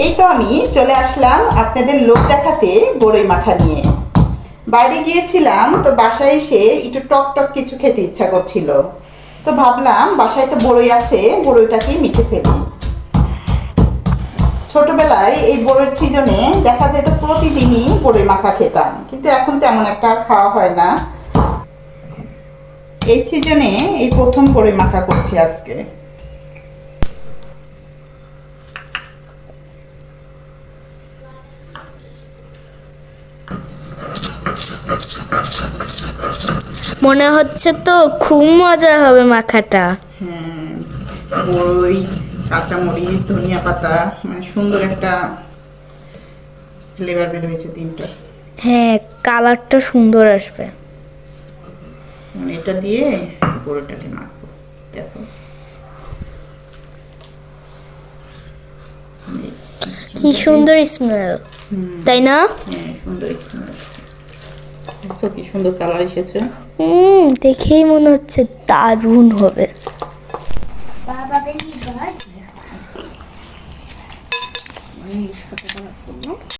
এই তো আমি চলে আসলাম আপনাদের লোক দেখাতে বড়ই মাখা নিয়ে। বাইরে গিয়েছিলাম, তো বাসায় এসে একটু টক টক কিছু খেতে ইচ্ছা করছিল। তো ভাবলাম বাসায় তো বড়ই আছে, বড়ইটাকেই মেখে ফেলি। ছোটবেলায় এই বড়ির সিজনে দেখা যেত প্রতিদিনই বড়ই মাখা খেতাম, কিন্তু এখন তেমন একটা আর খাওয়া হয় না। এই সিজনে এই প্রথম বড়ই মাখা করছি আজকে। মনে হচ্ছে তো খুব মজা হবে মাখাটা। বড়ই, কাঁচামরিচ, ধনিয়া পাতা, মানে সুন্দর একটা ফ্লেভার বের হয়েছে তিনটা। হ্যাঁ, কালারটা সুন্দর আসবে। মানে এটা দিয়ে বড়িটাকে মাখবো। দেখো কি সুন্দর স্মেল, তাই না? হ্যাঁ, সুন্দর স্মেল আসছে। দেখছো কি সুন্দর কালার এসেছে। দেখেই মনে হচ্ছে দারুণ হবে। Baba, wenn die bereit sind.